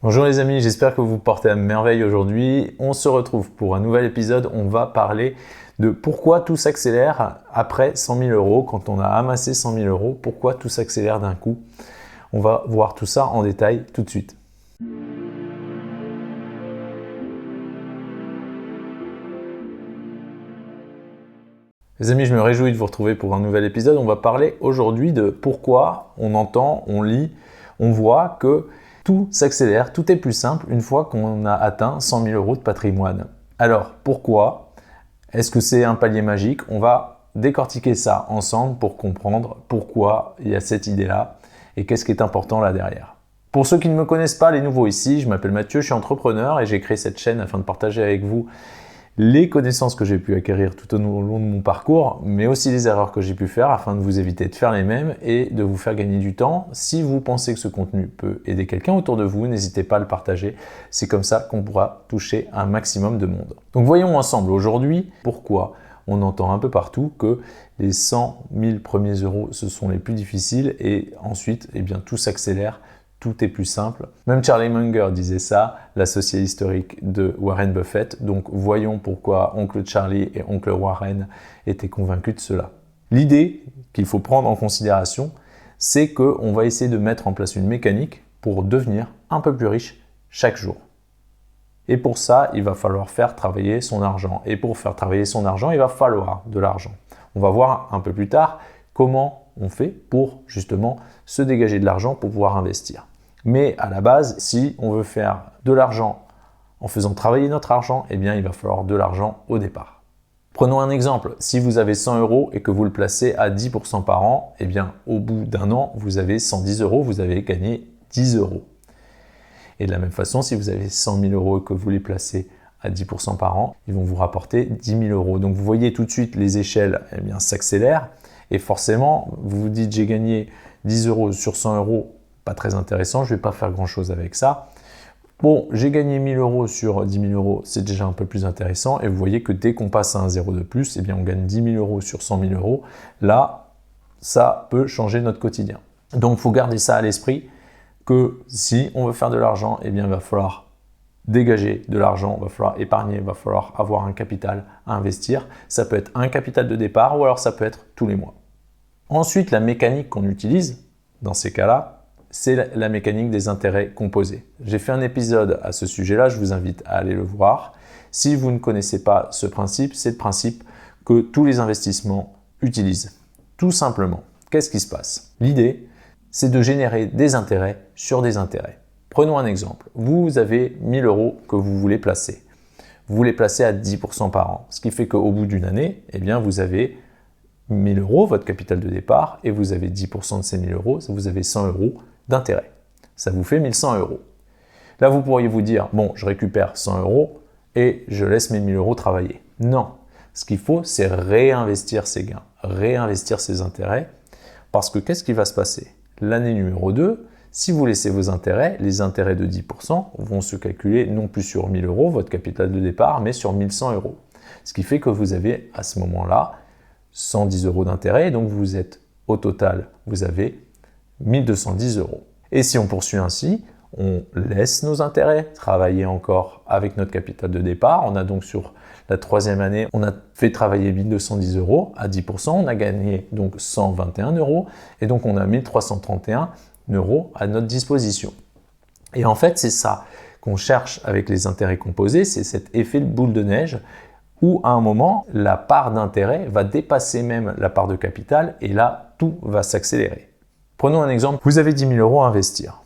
Bonjour les amis, j'espère que vous vous portez à merveille aujourd'hui. On se retrouve pour un nouvel épisode. On va parler de pourquoi tout s'accélère après 100 000 euros, quand on a amassé 100 000 euros, pourquoi tout s'accélère d'un coup. On va voir tout ça en détail tout de suite. Les amis, je me réjouis de vous retrouver pour un nouvel épisode. On va parler aujourd'hui de pourquoi on entend, on lit, on voit que tout s'accélère, tout est plus simple une fois qu'on a atteint 100 000 euros de patrimoine. Alors, pourquoi? Est-ce que c'est un palier magique? On va décortiquer ça ensemble pour comprendre pourquoi il y a cette idée-là et qu'est-ce qui est important là derrière. Pour ceux qui ne me connaissent pas, les nouveaux ici, je m'appelle Mathieu, je suis entrepreneur et j'ai créé cette chaîne afin de partager avec vous les connaissances que j'ai pu acquérir tout au long de mon parcours, mais aussi les erreurs que j'ai pu faire afin de vous éviter de faire les mêmes et de vous faire gagner du temps. Si vous pensez que ce contenu peut aider quelqu'un autour de vous, n'hésitez pas à le partager. C'est comme ça qu'on pourra toucher un maximum de monde. Donc voyons ensemble aujourd'hui pourquoi on entend un peu partout que les 100 000 premiers euros, ce sont les plus difficiles et ensuite, tout s'accélère. Tout est plus simple. Même Charlie Munger disait ça, l'associé historique de Warren Buffett. Donc voyons pourquoi oncle Charlie et oncle Warren étaient convaincus de cela. L'idée qu'il faut prendre en considération, c'est qu'on va essayer de mettre en place une mécanique pour devenir un peu plus riche chaque jour. Et pour ça, il va falloir faire travailler son argent. Et pour faire travailler son argent, il va falloir de l'argent. On va voir un peu plus tard comment on fait pour justement se dégager de l'argent pour pouvoir investir. Mais à la base, si on veut faire de l'argent en faisant travailler notre argent, il va falloir de l'argent au départ. Prenons un exemple. Si vous avez 100 euros et que vous le placez à 10% par an, au bout d'un an, vous avez 110 euros, vous avez gagné 10 euros. Et de la même façon, si vous avez 100 000 euros et que vous les placez à 10% par an, ils vont vous rapporter 10 000 euros. Donc vous voyez tout de suite les échelles s'accélèrent et forcément, vous vous dites j'ai gagné 10 euros sur 100 euros, pas très intéressant, je ne vais pas faire grand chose avec ça. Bon, j'ai gagné 1000 euros sur 10 000 euros, c'est déjà un peu plus intéressant et vous voyez que dès qu'on passe à un zéro de plus, on gagne 10 000 euros sur 100 000 euros. Là, ça peut changer notre quotidien. Donc, il faut garder ça à l'esprit que si on veut faire de l'argent, il va falloir dégager de l'argent, il va falloir épargner, il va falloir avoir un capital à investir. Ça peut être un capital de départ ou alors ça peut être tous les mois. Ensuite, la mécanique qu'on utilise dans ces cas-là, c'est la mécanique des intérêts composés. J'ai fait un épisode à ce sujet-là, je vous invite à aller le voir. Si vous ne connaissez pas ce principe, c'est le principe que tous les investissements utilisent. Tout simplement, qu'est-ce qui se passe? L'idée, c'est de générer des intérêts sur des intérêts. Prenons un exemple. Vous avez 1000 euros que vous voulez placer. Vous les placez à 10% par an. Ce qui fait qu'au bout d'une année, vous avez 1000 euros, votre capital de départ, et vous avez 10% de ces 1000 euros, vous avez 100 euros d'intérêt. Ça vous fait 1100 euros. Là, vous pourriez vous dire, bon, je récupère 100 euros et je laisse mes 1000 euros travailler. Non. Ce qu'il faut, c'est réinvestir ces gains, réinvestir ces intérêts, parce que qu'est-ce qui va se passer? L'année numéro 2, si vous laissez vos intérêts, les intérêts de 10% vont se calculer non plus sur 1000 euros, votre capital de départ, mais sur 1100 euros. Ce qui fait que vous avez à ce moment-là 110 euros d'intérêt, donc vous êtes au total, vous avez 1210 euros. Et si on poursuit ainsi, on laisse nos intérêts travailler encore avec notre capital de départ. On a donc sur la troisième année, on a fait travailler 1210 euros à 10%, on a gagné donc 121 euros et donc on a 1331 euros à notre disposition. Et en fait, c'est ça qu'on cherche avec les intérêts composés, c'est cet effet de boule de neige où à un moment, la part d'intérêt va dépasser même la part de capital et là, tout va s'accélérer. Prenons un exemple, vous avez 10 000 euros à investir.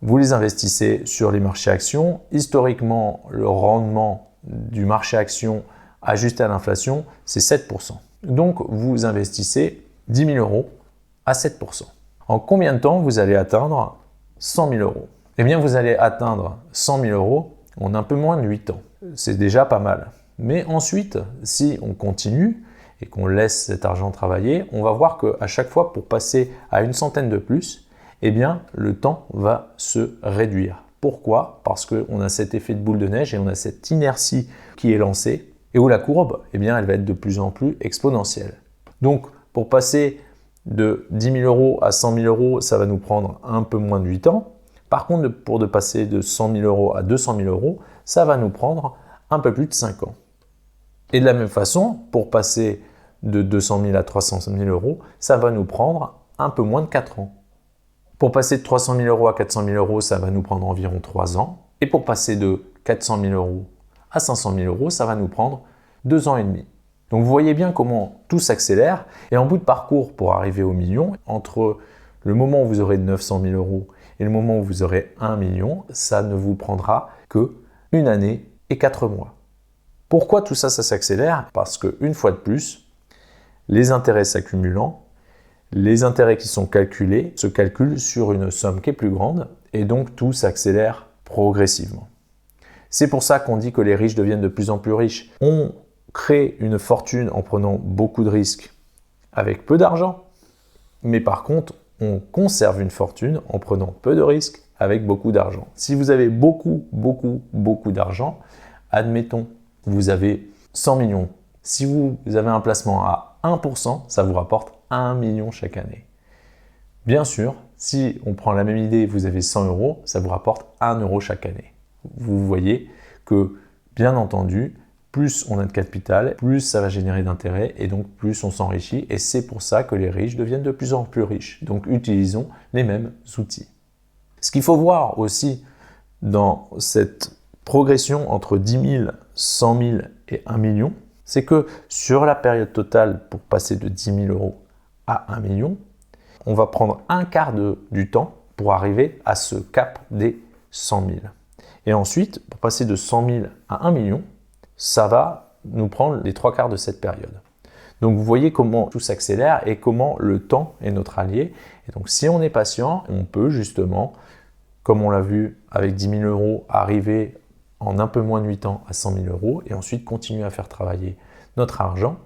Vous les investissez sur les marchés actions. Historiquement, le rendement du marché actions ajusté à l'inflation, c'est 7%. Donc, vous investissez 10 000 euros à 7%. En combien de temps vous allez atteindre 100 000 euros? Vous allez atteindre 100 000 euros en un peu moins de 8 ans. C'est déjà pas mal. Mais ensuite, si on continue et qu'on laisse cet argent travailler, on va voir qu'à chaque fois, pour passer à une centaine de plus, le temps va se réduire. Pourquoi? Parce qu'on a cet effet de boule de neige et on a cette inertie qui est lancée et où la courbe, elle va être de plus en plus exponentielle. Donc, pour passer de 10 000 euros à 100 000 euros, ça va nous prendre un peu moins de 8 ans. Par contre, pour de passer de 100 000 euros à 200 000 euros, ça va nous prendre un peu plus de 5 ans. Et de la même façon, pour passer de 200 000 à 300 000 euros, ça va nous prendre un peu moins de 4 ans. Pour passer de 300 000 euros à 400 000 euros, ça va nous prendre environ 3 ans. Et pour passer de 400 000 euros à 500 000 euros, ça va nous prendre 2 ans et demi. Donc vous voyez bien comment tout s'accélère. Et en bout de parcours, pour arriver au million, entre le moment où vous aurez 900 000 euros et le moment où vous aurez 1 million, ça ne vous prendra que 1 année et 4 mois. Pourquoi tout ça, ça s'accélère? Parce qu'une fois de plus, les intérêts s'accumulant, les intérêts qui sont calculés se calculent sur une somme qui est plus grande et donc tout s'accélère progressivement. C'est pour ça qu'on dit que les riches deviennent de plus en plus riches. On crée une fortune en prenant beaucoup de risques avec peu d'argent, mais par contre, on conserve une fortune en prenant peu de risques avec beaucoup d'argent. Si vous avez beaucoup d'argent, admettons, vous avez 100 millions. Si vous avez un placement à 1%, ça vous rapporte 1 million chaque année. Bien sûr, si on prend la même idée, vous avez 100 euros, ça vous rapporte 1 euro chaque année. Vous voyez que, bien entendu, plus on a de capital, plus ça va générer d'intérêt et donc plus on s'enrichit. Et c'est pour ça que les riches deviennent de plus en plus riches. Donc utilisons les mêmes outils. Ce qu'il faut voir aussi dans cette progression entre 10 000, 100 000 et 1 million, c'est que sur la période totale pour passer de 10 000 euros à 1 million, on va prendre un quart du temps pour arriver à ce cap des 100 000. Et ensuite, pour passer de 100 000 à 1 million, ça va nous prendre les 3 quarts de cette période. Donc vous voyez comment tout s'accélère et comment le temps est notre allié. Et donc si on est patient, on peut justement, comme on l'a vu avec 10 000 euros, arriver en un peu moins de 8 ans à 100 000 euros et ensuite continuer à faire travailler notre argent.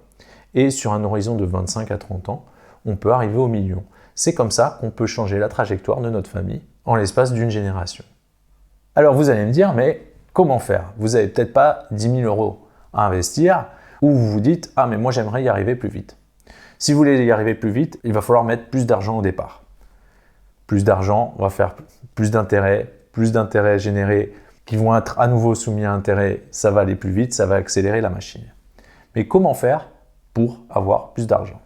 Et sur un horizon de 25 à 30 ans, on peut arriver au million. C'est comme ça qu'on peut changer la trajectoire de notre famille en l'espace d'une génération. Alors vous allez me dire, mais comment faire? Vous n'avez peut-être pas 10 000 euros à investir ou vous vous dites, ah mais moi j'aimerais y arriver plus vite. Si vous voulez y arriver plus vite, il va falloir mettre plus d'argent au départ. Plus d'argent, on va faire plus d'intérêts générés qui vont être à nouveau soumis à intérêt, ça va aller plus vite, ça va accélérer la machine. Mais comment faire pour avoir plus d'argent?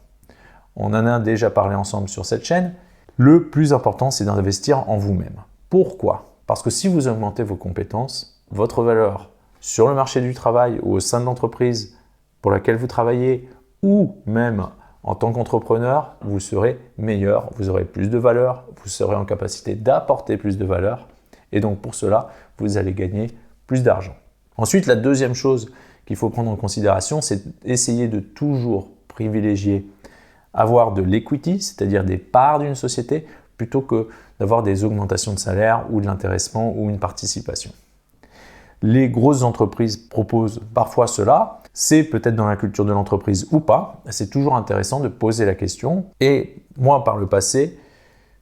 On en a déjà parlé ensemble sur cette chaîne. Le plus important, c'est d'investir en vous-même. Pourquoi? Parce que si vous augmentez vos compétences, votre valeur sur le marché du travail ou au sein de l'entreprise pour laquelle vous travaillez ou même en tant qu'entrepreneur, vous serez meilleur, vous aurez plus de valeur, vous serez en capacité d'apporter plus de valeur et donc pour cela, vous allez gagner plus d'argent. Ensuite, la deuxième chose qu'il faut prendre en considération, c'est d'essayer de toujours privilégier avoir de l'equity, c'est-à-dire des parts d'une société, plutôt que d'avoir des augmentations de salaire ou de l'intéressement ou une participation. Les grosses entreprises proposent parfois cela, c'est peut-être dans la culture de l'entreprise ou pas, c'est toujours intéressant de poser la question. Et moi, par le passé,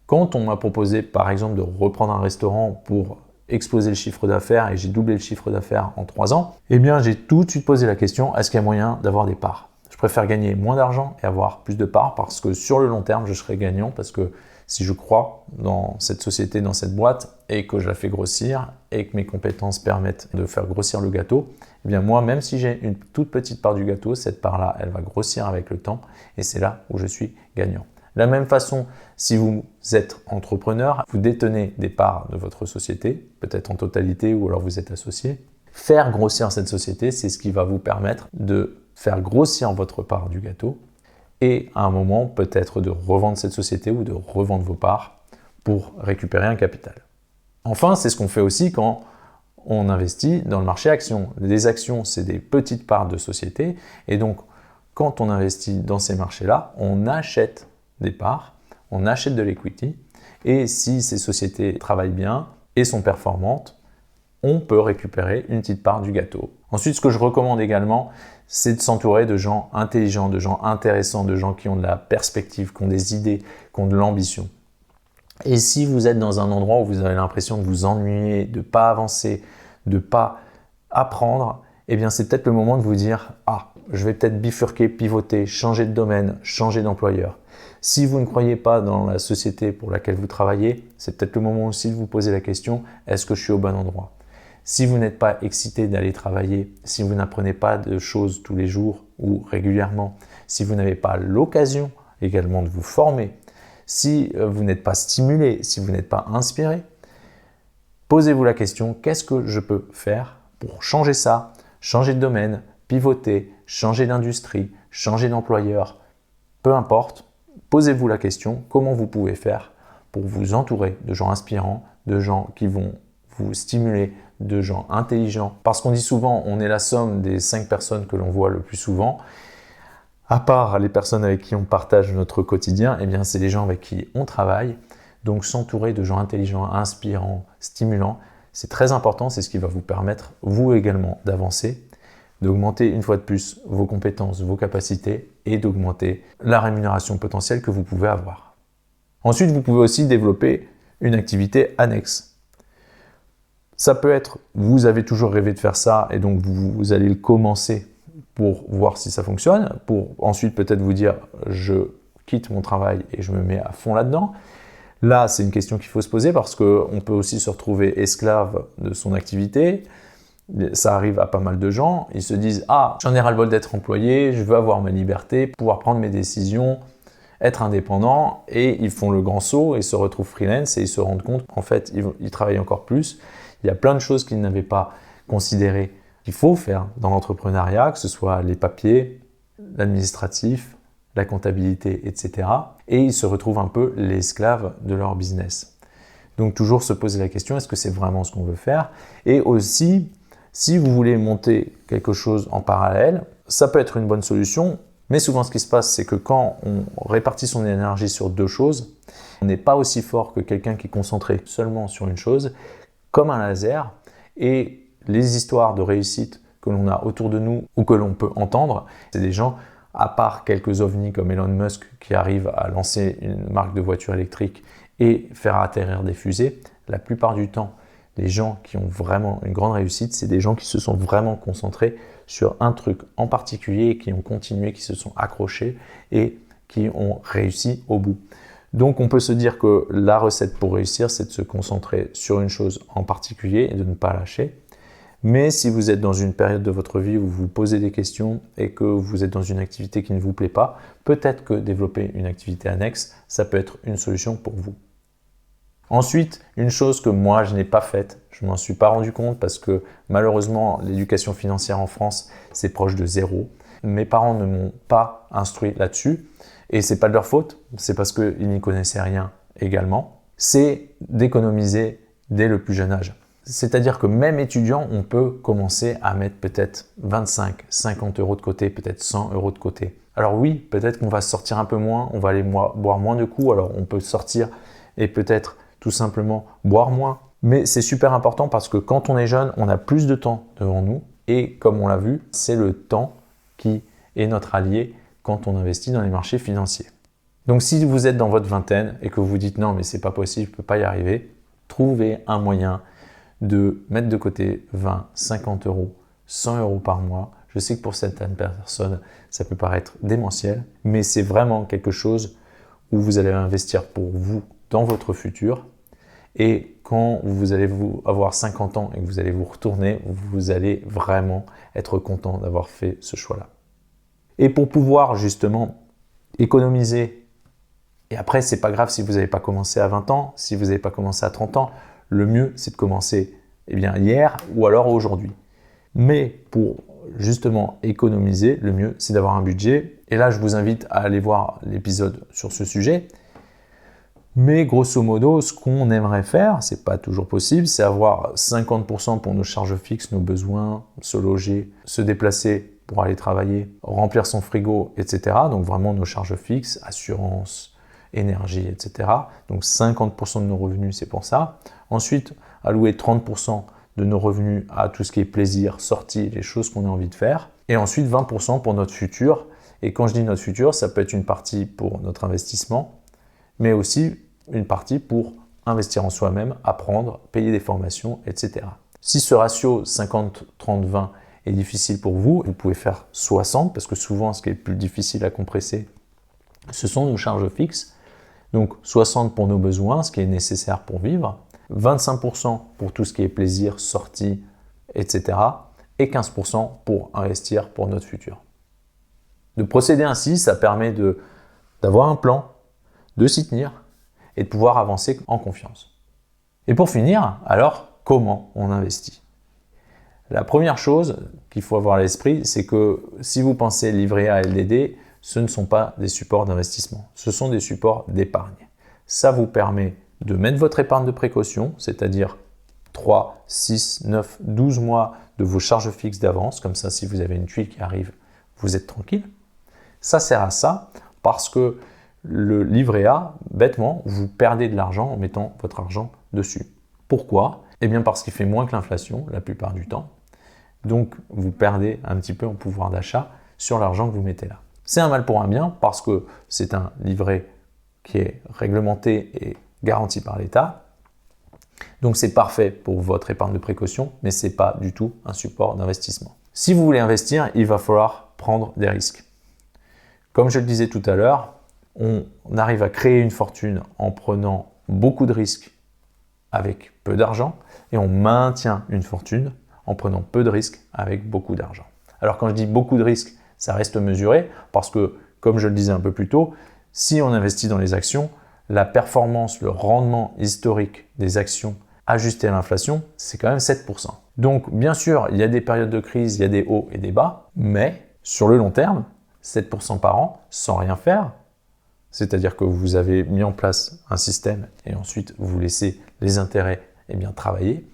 quand on m'a proposé par exemple de reprendre un restaurant pour exploser le chiffre d'affaires et j'ai doublé le chiffre d'affaires en 3 ans, eh bien j'ai tout de suite posé la question, est-ce qu'il y a moyen d'avoir des parts? Je préfère gagner moins d'argent et avoir plus de parts parce que sur le long terme, je serai gagnant parce que si je crois dans cette société, dans cette boîte et que je la fais grossir et que mes compétences permettent de faire grossir le gâteau, eh bien moi, même si j'ai une toute petite part du gâteau, cette part-là, elle va grossir avec le temps et c'est là où je suis gagnant. De la même façon, si vous êtes entrepreneur, vous détenez des parts de votre société, peut-être en totalité ou alors vous êtes associé. Faire grossir cette société, c'est ce qui va vous permettre de faire grossir votre part du gâteau et à un moment peut-être de revendre cette société ou de revendre vos parts pour récupérer un capital. Enfin, c'est ce qu'on fait aussi quand on investit dans le marché actions. Les actions, c'est des petites parts de société et donc quand on investit dans ces marchés-là, on achète des parts, on achète de l'equity et si ces sociétés travaillent bien et sont performantes, on peut récupérer une petite part du gâteau. Ensuite, ce que je recommande également, c'est de s'entourer de gens intelligents, de gens intéressants, de gens qui ont de la perspective, qui ont des idées, qui ont de l'ambition. Et si vous êtes dans un endroit où vous avez l'impression de vous ennuyer, de ne pas avancer, de ne pas apprendre, eh bien c'est peut-être le moment de vous dire « Ah, je vais peut-être bifurquer, pivoter, changer de domaine, changer d'employeur ». Si vous ne croyez pas dans la société pour laquelle vous travaillez, c'est peut-être le moment aussi de vous poser la question, est-ce que je suis au bon endroit? Si vous n'êtes pas excité d'aller travailler, si vous n'apprenez pas de choses tous les jours ou régulièrement, si vous n'avez pas l'occasion également de vous former, si vous n'êtes pas stimulé, si vous n'êtes pas inspiré, posez-vous la question, qu'est-ce que je peux faire pour changer ça, changer de domaine, pivoter, changer d'industrie, changer d'employeur, peu importe, posez-vous la question, comment vous pouvez faire pour vous entourer de gens inspirants, de gens qui vont vous stimuler, de gens intelligents. Parce qu'on dit souvent, on est la somme des 5 personnes que l'on voit le plus souvent. À part les personnes avec qui on partage notre quotidien, eh bien c'est les gens avec qui on travaille. Donc s'entourer de gens intelligents, inspirants, stimulants, c'est très important, c'est ce qui va vous permettre, vous également, d'avancer, d'augmenter une fois de plus vos compétences, vos capacités et d'augmenter la rémunération potentielle que vous pouvez avoir. Ensuite, vous pouvez aussi développer une activité annexe. Ça peut être, vous avez toujours rêvé de faire ça et donc vous allez le commencer pour voir si ça fonctionne, pour ensuite peut-être vous dire je quitte mon travail et je me mets à fond là-dedans. Là, c'est une question qu'il faut se poser parce qu'on peut aussi se retrouver esclave de son activité. Ça arrive à pas mal de gens. Ils se disent « Ah, j'en ai ras-le-bol d'être employé, je veux avoir ma liberté, pouvoir prendre mes décisions, être indépendant. » Et ils font le grand saut et se retrouvent freelance et ils se rendent compte qu'en fait, ils travaillent encore plus. Il y a plein de choses qu'ils n'avaient pas considérées qu'il faut faire dans l'entrepreneuriat, que ce soit les papiers, l'administratif, la comptabilité, etc. Et ils se retrouvent un peu l'esclave de leur business. Donc toujours se poser la question, est-ce que c'est vraiment ce qu'on veut faire? Et aussi, si vous voulez monter quelque chose en parallèle, ça peut être une bonne solution, mais souvent ce qui se passe, c'est que quand on répartit son énergie sur 2 choses, on n'est pas aussi fort que quelqu'un qui est concentré seulement sur une chose, comme un laser, et les histoires de réussite que l'on a autour de nous ou que l'on peut entendre, c'est des gens, à part quelques ovnis comme Elon Musk qui arrivent à lancer une marque de voiture électrique et faire atterrir des fusées, la plupart du temps, les gens qui ont vraiment une grande réussite, c'est des gens qui se sont vraiment concentrés sur un truc en particulier, qui ont continué, qui se sont accrochés et qui ont réussi au bout. Donc on peut se dire que la recette pour réussir, c'est de se concentrer sur une chose en particulier et de ne pas lâcher. Mais si vous êtes dans une période de votre vie où vous vous posez des questions et que vous êtes dans une activité qui ne vous plaît pas, peut-être que développer une activité annexe, ça peut être une solution pour vous. Ensuite, une chose que moi je n'ai pas faite, je ne m'en suis pas rendu compte parce que malheureusement l'éducation financière en France c'est proche de 0. Mes parents ne m'ont pas instruit là-dessus et c'est pas de leur faute, c'est parce qu'ils n'y connaissaient rien également. C'est d'économiser dès le plus jeune âge. C'est-à-dire que même étudiant, on peut commencer à mettre peut-être 25, 50 euros de côté, peut-être 100 euros de côté. Alors oui, peut-être qu'on va sortir un peu moins, on va aller boire moins de coups, alors on peut sortir et peut-être tout simplement boire moins. Mais c'est super important parce que quand on est jeune, on a plus de temps devant nous et comme on l'a vu, c'est le temps qui est notre allié quand on investit dans les marchés financiers. Donc si vous êtes dans votre vingtaine et que vous vous dites non mais c'est pas possible, je ne peux pas y arriver, trouvez un moyen de mettre de côté 20, 50 euros, 100 euros par mois. Je sais que pour certaines personnes, ça peut paraître démentiel, mais c'est vraiment quelque chose où vous allez investir pour vous dans votre futur. Et quand vous allez avoir 50 ans et que vous allez vous retourner, vous allez vraiment être content d'avoir fait ce choix-là. Et pour pouvoir justement économiser, et après, c'est pas grave si vous n'avez pas commencé à 20 ans, si vous n'avez pas commencé à 30 ans, le mieux, c'est de commencer hier ou alors aujourd'hui. Mais pour justement économiser, le mieux, c'est d'avoir un budget. Et là, je vous invite à aller voir l'épisode sur ce sujet. Mais grosso modo, ce qu'on aimerait faire, c'est pas toujours possible, c'est avoir 50% pour nos charges fixes, nos besoins, se loger, se déplacer pour aller travailler, remplir son frigo, etc. Donc vraiment nos charges fixes, assurance, énergie, etc. Donc 50% de nos revenus, c'est pour ça. Ensuite, allouer 30% de nos revenus à tout ce qui est plaisir, sortie, les choses qu'on a envie de faire. Et ensuite, 20% pour notre futur. Et quand je dis notre futur, ça peut être une partie pour notre investissement, mais aussi une partie pour investir en soi-même, apprendre, payer des formations, etc. Si ce ratio 50, 30, 20 est difficile pour vous, vous pouvez faire 60, parce que souvent, ce qui est le plus difficile à compresser, ce sont nos charges fixes. Donc 60 pour nos besoins, ce qui est nécessaire pour vivre, 25% pour tout ce qui est plaisir, sortie, etc. et 15% pour investir pour notre futur. De procéder ainsi, ça permet d'avoir un plan, de s'y tenir et de pouvoir avancer en confiance. Et pour finir, alors, comment on investit? La première chose qu'il faut avoir à l'esprit, c'est que si vous pensez livret A, LDD, ce ne sont pas des supports d'investissement, ce sont des supports d'épargne. Ça vous permet de mettre votre épargne de précaution, c'est-à-dire 3, 6, 9, 12 mois de vos charges fixes d'avance, comme ça si vous avez une tuile qui arrive, vous êtes tranquille. Ça sert à ça parce que le livret A, bêtement, vous perdez de l'argent en mettant votre argent dessus. Pourquoi? Eh bien parce qu'il fait moins que l'inflation la plupart du temps. Donc vous perdez un petit peu en pouvoir d'achat sur l'argent que vous mettez là. C'est un mal pour un bien parce que c'est un livret qui est réglementé et garanti par l'État. Donc c'est parfait pour votre épargne de précaution, mais ce n'est pas du tout un support d'investissement. Si vous voulez investir, il va falloir prendre des risques. Comme je le disais tout à l'heure, on arrive à créer une fortune en prenant beaucoup de risques avec peu d'argent et on maintient une fortune en prenant peu de risques avec beaucoup d'argent. Alors quand je dis beaucoup de risques, ça reste mesuré parce que, comme je le disais un peu plus tôt, si on investit dans les actions, la performance, le rendement historique des actions ajusté à l'inflation, c'est quand même 7%. Donc bien sûr, il y a des périodes de crise, il y a des hauts et des bas, mais sur le long terme, 7% par an sans rien faire, c'est-à-dire que vous avez mis en place un système et ensuite vous laissez les intérêts travailler,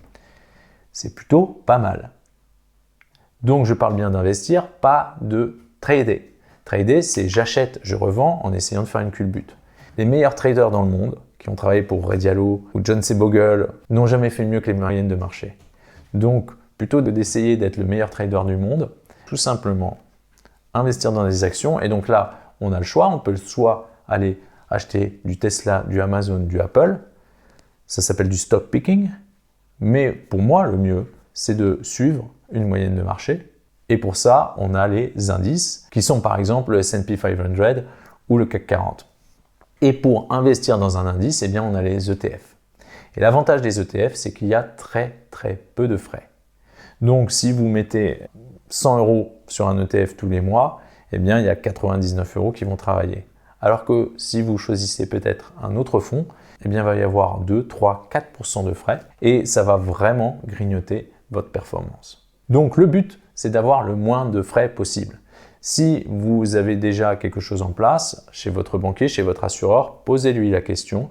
c'est plutôt pas mal. Donc je parle bien d'investir, pas de trader. Trader, c'est j'achète, je revends en essayant de faire une culbute. Les meilleurs traders dans le monde, qui ont travaillé pour Ray Dalio ou John C. Bogle, n'ont jamais fait mieux que les moyennes de marché. Donc plutôt que d'essayer d'être le meilleur trader du monde, tout simplement investir dans des actions. Et donc là, on a le choix, on peut soit aller acheter du Tesla, du Amazon, du Apple. Ça s'appelle du stock picking. Mais pour moi, le mieux, c'est de suivre une moyenne de marché. Et pour ça, on a les indices qui sont par exemple le S&P 500 ou le CAC 40. Et pour investir dans un indice, eh bien, on a les ETF. Et l'avantage des ETF, c'est qu'il y a très peu de frais. Donc si vous mettez 100 € sur un ETF tous les mois, eh bien, il y a 99 € qui vont travailler. Alors que si vous choisissez peut-être un autre fonds, eh bien, il va y avoir 2, 3, 4% de frais et ça va vraiment grignoter votre performance. Donc le but, c'est d'avoir le moins de frais possible. Si vous avez déjà quelque chose en place chez votre banquier, chez votre assureur, posez-lui la question,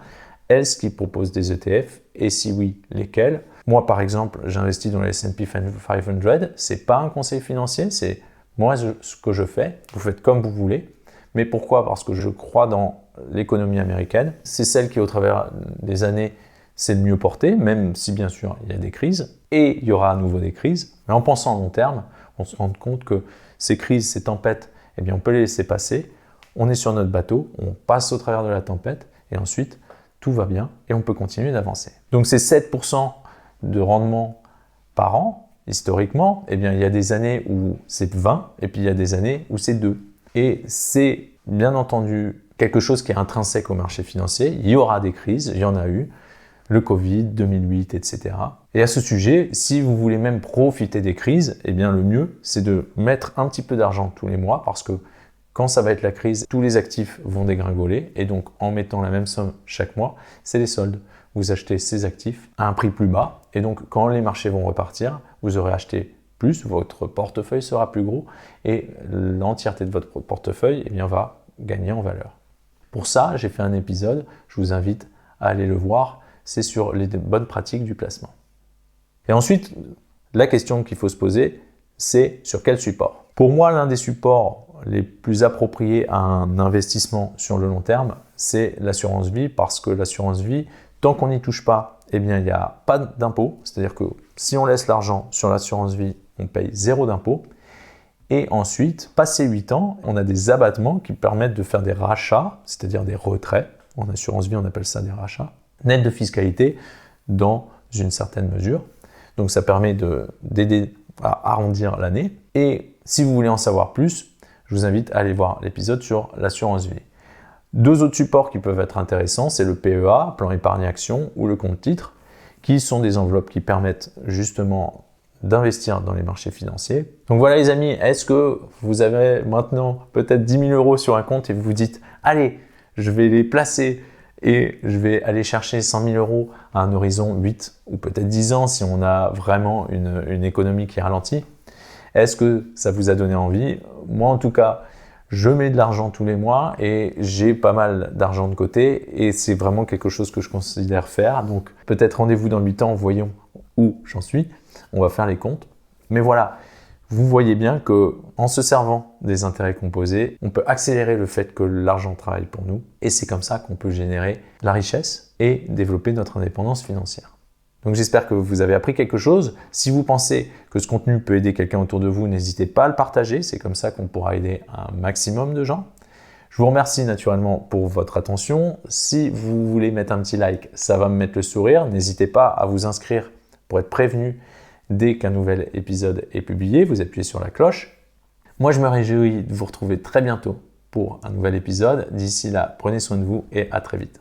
est-ce qu'il propose des ETF et si oui, lesquels? Moi, par exemple, j'investis dans les S&P 500. C'est pas un conseil financier, c'est moi ce que je fais. Vous faites comme vous voulez. Mais pourquoi? Parce que je crois dans l'économie américaine. C'est celle qui, au travers des années, s'est le mieux portée, même si bien sûr il y a des crises. Et il y aura à nouveau des crises. Mais en pensant à long terme, on se rend compte que ces crises, ces tempêtes, eh bien, on peut les laisser passer. On est sur notre bateau, on passe au travers de la tempête et ensuite tout va bien et on peut continuer d'avancer. Donc ces 7% de rendement par an, historiquement, eh bien, il y a des années où c'est 20 et puis il y a des années où c'est 2. Et c'est bien entendu quelque chose qui est intrinsèque au marché financier. Il y aura des crises, il y en a eu, le Covid, 2008, etc. Et à ce sujet, si vous voulez même profiter des crises, eh bien le mieux, c'est de mettre un petit peu d'argent tous les mois parce que quand ça va être la crise, tous les actifs vont dégringoler et donc en mettant la même somme chaque mois, c'est les soldes. Vous achetez ces actifs à un prix plus bas et donc quand les marchés vont repartir, vous aurez acheté plus, votre portefeuille sera plus gros et l'entièreté de votre portefeuille va gagner en valeur. Pour ça, j'ai fait un épisode, je vous invite à aller le voir, c'est sur les bonnes pratiques du placement. Et ensuite, la question qu'il faut se poser, c'est sur quel support? Pour moi, l'un des supports les plus appropriés à un investissement sur le long terme, c'est l'assurance vie parce que l'assurance vie, tant qu'on n'y touche pas, eh bien, il n'y a pas d'impôt. C'est-à-dire que si on laisse l'argent sur l'assurance vie, on paye 0 d'impôt. Et ensuite, passé 8 ans, on a des abattements qui permettent de faire des rachats, c'est-à-dire des retraits. En assurance vie, on appelle ça des rachats, nets de fiscalité dans une certaine mesure. Donc ça permet d'aider à arrondir l'année. Et si vous voulez en savoir plus, je vous invite à aller voir l'épisode sur l'assurance vie. Deux autres supports qui peuvent être intéressants, c'est le PEA, plan épargne action, ou le compte titre, qui sont des enveloppes qui permettent justement d'investir dans les marchés financiers. Donc voilà les amis, est-ce que vous avez maintenant peut-être 10 000 euros sur un compte et vous vous dites « Allez, je vais les placer et je vais aller chercher 100 000 euros à un horizon 8 ou peut-être 10 ans si on a vraiment une économie qui ralentit ». Est-ce que ça vous a donné envie? Moi en tout cas, je mets de l'argent tous les mois et j'ai pas mal d'argent de côté et c'est vraiment quelque chose que je considère faire. Donc peut-être rendez-vous dans 8 ans, voyons où j'en suis. On va faire les comptes. Mais voilà, vous voyez bien qu'en se servant des intérêts composés, on peut accélérer le fait que l'argent travaille pour nous et c'est comme ça qu'on peut générer la richesse et développer notre indépendance financière. Donc j'espère que vous avez appris quelque chose. Si vous pensez que ce contenu peut aider quelqu'un autour de vous, n'hésitez pas à le partager. C'est comme ça qu'on pourra aider un maximum de gens. Je vous remercie naturellement pour votre attention. Si vous voulez mettre un petit like, ça va me mettre le sourire. N'hésitez pas à vous inscrire pour être prévenu dès qu'un nouvel épisode est publié. Vous appuyez sur la cloche. Moi, je me réjouis de vous retrouver très bientôt pour un nouvel épisode. D'ici là, prenez soin de vous et à très vite.